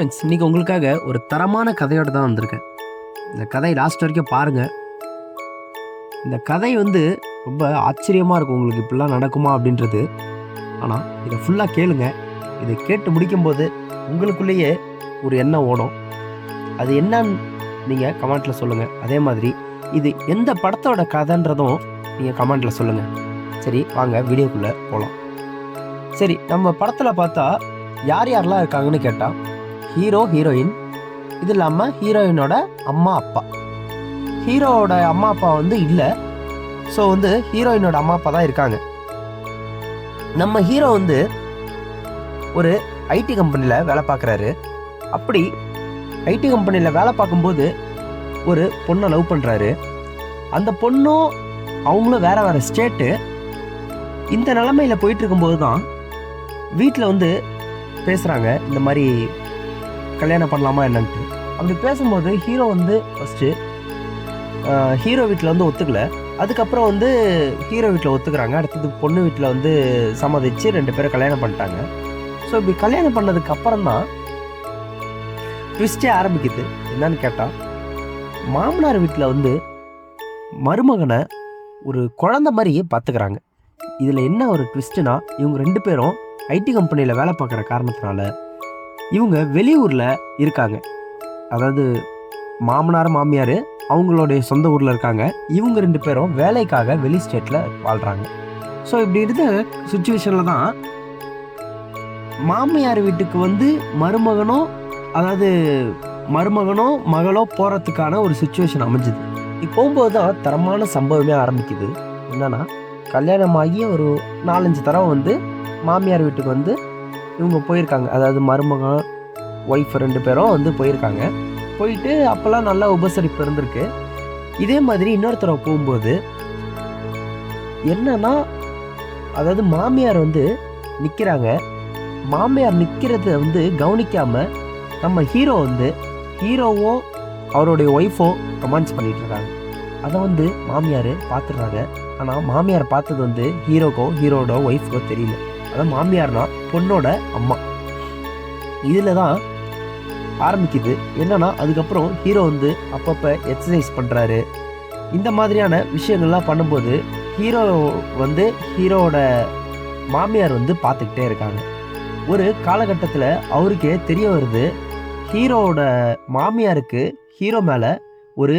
Friends, இன்னைக்கு உங்களுக்காக ஒரு தரமான கதையோட தான் வந்திருக்கேன். இந்த கதை லாஸ்ட் வரைக்கும் பாருங்கள். இந்த கதை ரொம்ப ஆச்சரியமாக இருக்கும். உங்களுக்கு இப்படிலாம் நடக்குமா அப்படின்றது. ஆனால் இதை ஃபுல்லாக கேளுங்க. இதை கேட்டு முடிக்கும்போது உங்களுக்குள்ளேயே ஒரு எண்ணம் ஓடும். அது என்னன்னு நீங்கள் கமெண்ட்டில் சொல்லுங்கள். அதே மாதிரி இது எந்த படத்தோட கதைன்றதும் நீங்கள் கமெண்ட்டில் சொல்லுங்கள். சரி, வாங்க வீடியோக்குள்ளே போகலாம். சரி, நம்ம படத்தில் பார்த்தா யார் யாரெல்லாம் இருக்காங்கன்னு கேட்டால் ஹீரோ, ஹீரோயின், இது இல்லாமல் ஹீரோயினோட அம்மா அப்பா. ஹீரோவோட அம்மா அப்பா இல்லை. ஸோ ஹீரோயினோட அம்மா அப்பா தான் இருக்காங்க. நம்ம ஹீரோ ஒரு ஐடி கம்பெனியில் வேலை பார்க்குறாரு. அப்படி ஐடி கம்பெனியில் வேலை பார்க்கும்போது ஒரு பொண்ணை லவ் பண்ணுறாரு. அந்த பொண்ணும் அவங்களும் வேறு வேறு ஸ்டேட்டு. இந்த நிலமையில் போயிட்டு இருக்கும்போது தான் வீட்டில் பேசுகிறாங்க, இந்த மாதிரி கல்யாணம் பண்ணலாமா என்னன்ட்டு. அப்படி பேசும்போது ஹீரோ ஃபஸ்ட்டு ஹீரோ வீட்டில் ஒத்துக்கலை. அதுக்கப்புறம் ஹீரோ வீட்டில் ஒத்துக்கிறாங்க. அடுத்தது பொண்ணு வீட்டில் சம்மதிச்சு 2 பேரும் கல்யாணம் பண்ணிட்டாங்க. ஸோ இப்படி கல்யாணம் பண்ணதுக்கு அப்புறம் தான் ட்விஸ்டே ஆரம்பிக்குது. என்னன்னு கேட்டால், மாமனார் வீட்டில் மருமகனை ஒரு குழந்தை மாதிரியே பார்த்துக்கிறாங்க. இதில் என்ன ஒரு ட்விஸ்ட்டுனா, இவங்க 2 பேரும் ஐடி கம்பெனியில் வேலை பார்க்குற காரணத்தினால இவங்க வெளியூரில் இருக்காங்க. அதாவது மாமனார் மாமியார் அவங்களுடைய சொந்த ஊரில் இருக்காங்க. இவங்க 2 பேரும் வேலைக்காக வெளி ஸ்டேட்டில் வாழ்கிறாங்க. ஸோ இப்படி இருந்த சுச்சுவேஷனில் தான் மாமியார் வீட்டுக்கு மருமகனோ மகளோ போகிறதுக்கான ஒரு சுச்சுவேஷன் அமைஞ்சுது. இப்போ போகும்போது தான் தரமான சம்பவமே ஆரம்பிக்குது. என்னன்னா, கல்யாணமாகி ஒரு 4-5 தடவை மாமியார் வீட்டுக்கு இவங்க போயிருக்காங்க. அதாவது மருமகன், ஒய்ஃப் 2 பேரும் போயிருக்காங்க. போயிட்டு அப்போல்லாம் நல்லா உபசரிப்பு இருந்திருக்கு. இதே மாதிரி இன்னொருத்தர போகும்போது என்னன்னா, அதாவது மாமியார் நிற்கிறாங்க. மாமியார் நிற்கிறத கவனிக்காமல் நம்ம ஹீரோவும் அவருடைய ஒய்ஃபோ ரொமான்ஸ் பண்ணிட்டு இருக்காங்க. அதை மாமியார் பார்த்துடுறாங்க. ஆனால் மாமியார் பார்த்தது ஹீரோக்கோ ஹீரோட ஒய்ஃப்க்கோ தெரியல. அதான் மாமியார்னா பொண்ணோட அம்மா. இதில் தான் ஆரம்பிக்குது. என்னன்னா, அதுக்கப்புறம் ஹீரோ அப்பப்போ எக்ஸசைஸ் பண்ணுறாரு. இந்த மாதிரியான விஷயங்கள்லாம் பண்ணும்போது ஹீரோவோட மாமியார் பார்த்துக்கிட்டே இருக்காங்க. ஒரு காலகட்டத்தில் அவருக்கே தெரிய வருது, ஹீரோவோட மாமியாருக்கு ஹீரோ மேலே ஒரு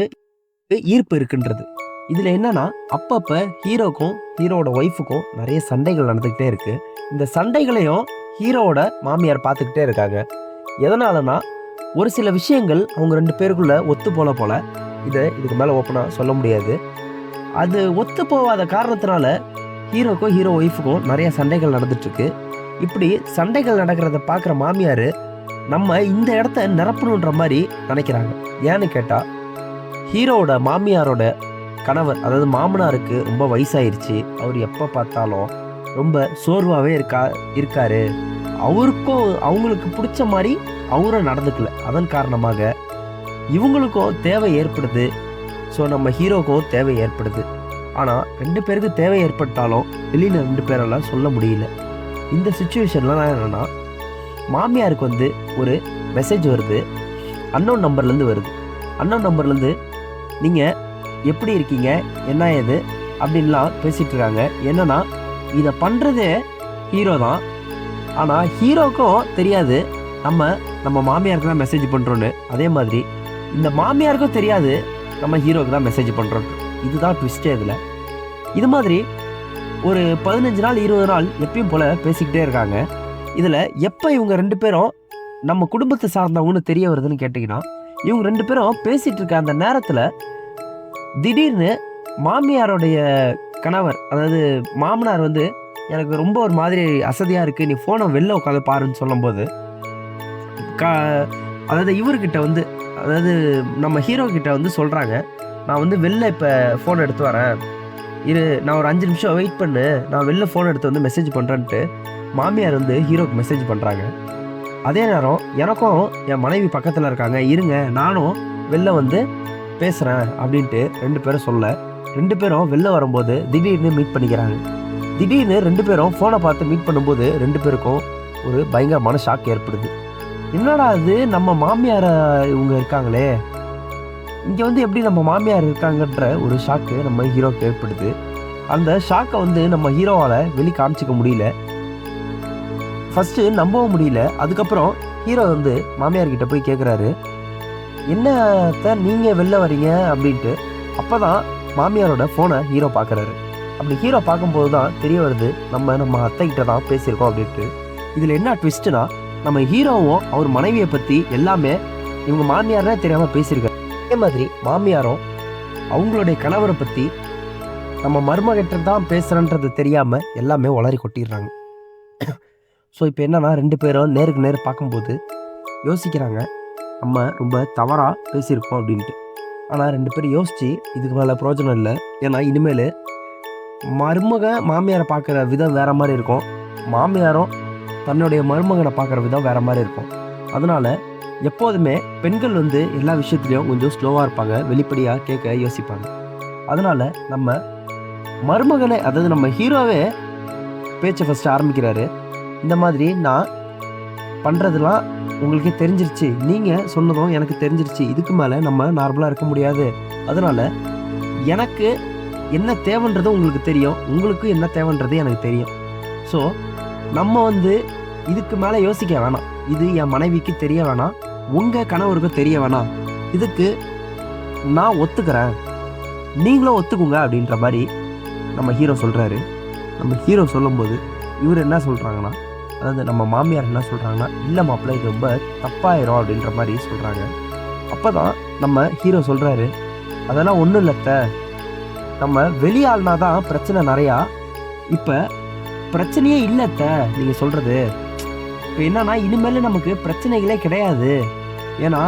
ஈர்ப்பு இருக்குன்றது. இதில் என்னன்னா, அப்பப்போ ஹீரோக்கும் ஹீரோவோட ஒய்ஃபுக்கும் நிறைய சண்டைகள் நடந்துக்கிட்டே இருக்குது. இந்த சண்டைகளையும் ஹீரோவோட மாமியார் பார்த்துக்கிட்டே இருக்காங்க. எதனாலனா, ஒரு சில விஷயங்கள் அவங்க 2 பேருக்குள்ளே ஒத்து போல இதுக்கு மேலே ஓப்பனாக சொல்ல முடியாது. அது ஒத்து போகாத காரணத்தினால ஹீரோக்கும் ஹீரோ ஒய்ஃபுக்கும் நிறைய சண்டைகள் நடந்துட்டுருக்கு. இப்படி சண்டைகள் நடக்கிறத பார்க்குற மாமியார் நம்ம இந்த இடத்த நிரப்பணுன்ற மாதிரி நினைக்கிறாங்க. ஏன்னு கேட்டால், ஹீரோவோட மாமியாரோட கணவர், அதாவது மாமனாருக்கு ரொம்ப வயசாயிருச்சு. அவர் எப்போ பார்த்தாலும் ரொம்ப சோர்வாகவே இருக்காரு. அவங்களுக்கு பிடிச்ச மாதிரி அவரும் நடந்துக்கல. அதன் காரணமாக இவங்களுக்கும் தேவை ஏற்படுது. ஸோ நம்ம ஹீரோக்கும் தேவை ஏற்படுது. ஆனால் 2 பேருக்கு தேவை ஏற்பட்டாலும் வெளியில் 2 பேரெல்லாம் சொல்ல முடியல. இந்த சுச்சுவேஷன்லாம் என்னென்னா, மாமியாருக்கு ஒரு மெசேஜ் வருது. அன்னோன் நம்பர்லேருந்து வருது. அன்னோன் நம்பர்லேருந்து நீங்கள் எப்படி இருக்கீங்க, என்ன ஏது அப்படின்லாம் பேசிகிட்டு இருக்காங்க. என்னென்னா, இதை பண்ணுறதே ஹீரோ தான். ஆனால் ஹீரோக்கும் தெரியாது நம்ம மாமியாருக்கு தான் மெசேஜ் பண்ணுறோன்னு. அதே மாதிரி இந்த மாமியாருக்கும் தெரியாது நம்ம ஹீரோக்கு தான் மெசேஜ் பண்ணுறோம். இதுதான் ட்விஸ்டே இதில். இது மாதிரி ஒரு 15 நாள் 20 நாள் எப்பயும் போல் பேசிக்கிட்டே இருக்காங்க. இதில் எப்போ இவங்க 2 பேரும் நம்ம குடும்பத்தை சார்ந்தவங்கன்னு தெரிய வருதுன்னு கேட்டிங்கன்னா, இவங்க 2 பேரும் பேசிகிட்டு இருக்க அந்த நேரத்தில் திடீர்னு மாமியாருடைய கணவர், அதாவது மாமனார் எனக்கு ரொம்ப ஒரு மாதிரி அசதியாக இருக்குது, நீ ஃபோனை வெளில உட்காந்து பாருன்னு சொல்லும்போது அதாவது இவர்கிட்ட அதாவது நம்ம ஹீரோ கிட்ட சொல்கிறாங்க, நான் வெளில இப்போ ஃபோன் எடுத்து வரேன், நான் ஒரு 5 நிமிஷம் வெயிட் பண்ணு, நான் வெளில ஃபோன் எடுத்து மெசேஜ் பண்ணுறேன்ட்டு மாமியார் ஹீரோக்கு மெசேஜ் பண்ணுறாங்க. அதே நேரம் எனக்கும் என் மனைவி பக்கத்தில் இருக்காங்க, இருங்க நானும் வெளில பேசுகிறேன் அப்படின்ட்டு 2 பேரும் சொல்ல, 2 பேரும் வெளில வரும்போது திடீர்னு மீட் பண்ணிக்கிறாங்க. திடீர்னு 2 பேரும் ஃபோனை பார்த்து மீட் பண்ணும்போது 2 பேருக்கும் ஒரு பயங்கரமான ஷாக் ஏற்படுது. என்னடா அது நம்ம மாமியார் இவங்க இருக்காங்களே, இங்கே வந்து எப்படி நம்ம மாமியார் இருக்காங்கன்ற ஒரு ஷாக்கு நம்ம ஹீரோக்கு ஏற்படுது. அந்த ஷாக்கை வந்து நம்ம ஹீரோவால் வெளி காமிச்சிக்க முடியல, ஃபஸ்ட்டு நம்பவும் முடியல. அதுக்கப்புறம் ஹீரோ வந்து மாமியார்கிட்ட போய் கேட்குறாரு, என்னத்த நீங்கள் வெளில வரீங்க அப்படின்ட்டு. அப்போ தான் மாமியாரோட ஃபோனை ஹீரோ பார்க்குறாரு. அப்படி ஹீரோ பார்க்கும்போது தான் தெரிய வருது, நம்ம அத்தைக்கிட்ட தான் பேசியிருக்கோம் அப்படின்ட்டு. இதில் என்ன ட்விஸ்ட்டுனா, நம்ம ஹீரோவும் அவர் மனைவியை பற்றி எல்லாமே இவங்க மாமியாரே தெரியாமல் பேசியிருக்காரு. அதே மாதிரி மாமியாரும் அவங்களுடைய கணவரை பற்றி நம்ம மருமகிட்ட தான் பேசுகிறன்றது தெரியாமல் எல்லாமே உளறி கொட்டிடுறாங்க. ஸோ இப்போ என்னன்னா, 2 பேரும் நேருக்கு நேர் பார்க்கும்போது யோசிக்கிறாங்க, நம்ம ரொம்ப தவறாக பேசியிருக்கோம் அப்படின்ட்டு. ஆனால் 2 பேரும் யோசித்து இதுக்கு மேலே பிரயோஜனம் இல்லை. ஏன்னா இனிமேல் மாமியாரை பார்க்குற விதம் வேறு மாதிரி இருக்கும், மாமியாரும் தன்னுடைய மருமகனை பார்க்குற விதம் வேறு மாதிரி இருக்கும். அதனால் எப்போதுமே பெண்கள் வந்து எல்லா விஷயத்துலையும் கொஞ்சம் ஸ்லோவாக இருப்பாங்க, வெளிப்படையாக கேட்க யோசிப்பாங்க. அதனால் நம்ம மருமகனை, அதாவது நம்ம ஹீரோவே பேச்சை ஃபஸ்ட்டு ஆரம்பிக்கிறாரு. இந்த மாதிரி நான் பண்ணுறதுலாம் உங்களுக்கே தெரிஞ்சிருச்சு, நீங்கள் சொன்னதும் எனக்கு தெரிஞ்சிருச்சு, இதுக்கு மேலே நம்ம நார்மலாக இருக்க முடியாது. அதனால் எனக்கு என்ன தேவைன்றது உங்களுக்கு தெரியும், உங்களுக்கு என்ன தேவைன்றது எனக்கு தெரியும். ஸோ நம்ம வந்து இதுக்கு மேலே யோசிக்க வேணாம், இது என் மனைவிக்கு தெரிய வேணாம், உங்கள் கணவருக்கு தெரிய வேணாம், இதுக்கு நான் ஒத்துக்கிறேன், நீங்களும் ஒத்துக்குங்க அப்படின்ற மாதிரி நம்ம ஹீரோ சொல்கிறாரு. நம்ம ஹீரோ சொல்லும்போது இவர் என்ன சொல்கிறாங்கன்னா, அதாவது நம்ம மாமியார் என்ன சொல்கிறாங்கன்னா, இல்லை மாப்பிள்ளை இது ரொம்ப தப்பாயிரும் அப்படின்ற மாதிரி சொல்கிறாங்க. அப்போ தான் நம்ம ஹீரோ சொல்கிறாரு, அதெல்லாம் ஒன்றும் இல்லைத்த, நம்ம வெளியாள்னா தான் பிரச்சனை நிறையா, இப்போ பிரச்சனையே இல்லைத்த நீங்கள் சொல்கிறது. இப்போ என்னன்னா, இனிமேல் நமக்கு பிரச்சனைகளே கிடையாது, ஏன்னா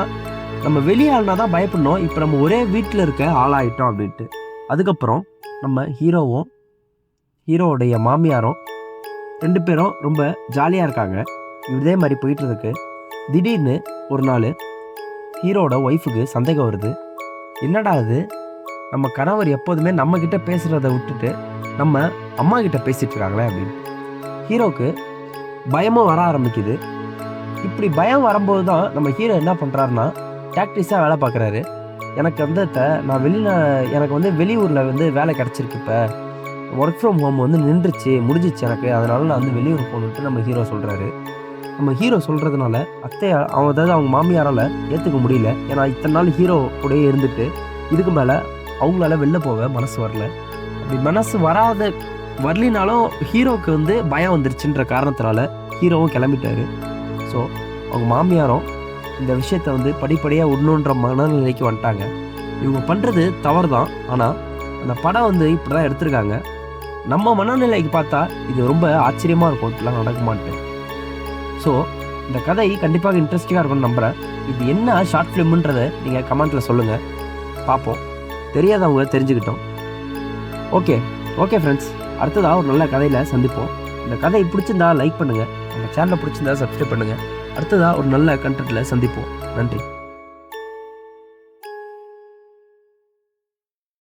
நம்ம வெளியாள்னா தான் பயப்படணும், இப்போ நம்ம ஒரே வீட்டில் இருக்க ஆளாயிட்டோம் அப்படின்ட்டு. அதுக்கப்புறம் நம்ம ஹீரோவும் ஹீரோவுடைய மாமியாரும் 2 பேரும் ரொம்ப ஜாலியாக இருக்காங்க. இதே மாதிரி போயிட்டு இருக்கு. திடீர்னு ஒரு நாள் ஹீரோட ஒய்ஃபுக்கு சந்தேகம் வருது, என்னடா அது, நம்ம கணவர் எப்போதுமே நம்மக்கிட்ட பேசுகிறத விட்டுட்டு நம்ம அம்மா கிட்ட பேசிகிட்டு இருக்காங்களே அப்படின்னு. ஹீரோவுக்கு பயமும் வர ஆரம்பிக்குது. இப்படி பயம் வரும்போது தான் நம்ம ஹீரோ என்ன பண்ணுறாருன்னா, டாக்டிஸாக வேலை பார்க்குறாரு. எனக்கு வந்து நான் எனக்கு வந்து வெளியூரில் வந்து வேலை கிடச்சிருக்கு, இப்போ ஒர்க் ஃப்ரம் ஹோம் வந்து முடிஞ்சிச்சு எனக்கு, அதனால நான் வந்து வெளியூர் போகணுன்ட்டு நம்ம ஹீரோ சொல்கிறாரு. நம்ம ஹீரோ சொல்கிறதுனால அதாவது அவங்க மாமியாரால் ஏற்றுக்க முடியல. ஏன்னா இத்தனை நாள் ஹீரோ கூடயே இருந்துட்டு இதுக்கு மேலே அவங்களால வெளில போக மனசு வரல. அப்படி மனசு வரலினாலும் ஹீரோவுக்கு வந்து பயம் வந்துருச்சுன்ற காரணத்தினால ஹீரோவும் கிளம்பிட்டாரு. ஸோ அவங்க மாமியாரும் இந்த விஷயத்தை வந்து படிப்படியாக விடணுன்ற மனநிலைக்கு வந்துட்டாங்க. இவங்க பண்ணுறது தவறு தான், ஆனால் அந்த படம் வந்து இப்படி தான் எடுத்திருக்காங்க. நம்ம மனநிலைக்கு பார்த்தா இது ரொம்ப ஆச்சரியமாக இருக்கும், இப்படிலாம் நடக்குமான்ட்டு. ஸோ இந்த கதை கண்டிப்பாக இன்ட்ரெஸ்டிங்காக இருக்கும்னு நம்புகிறேன். இது என்ன ஷார்ட் ஃபிலிம்ன்றதை நீங்கள் கமெண்ட்டில் சொல்லுங்கள், பார்ப்போம், தெரியாதவங்க தெரிஞ்சுக்கிட்டோம். ஓகே ஃப்ரெண்ட்ஸ், அடுத்ததாக ஒரு நல்ல கதையில் சந்திப்போம். இந்த கதை பிடிச்சிருந்தா லைக் பண்ணுங்கள், நம்ம சேனலை பிடிச்சிருந்தா சப்ஸ்கிரைப் பண்ணுங்கள். அடுத்ததாக ஒரு நல்ல கண்டென்ட்டில் சந்திப்போம். நன்றி.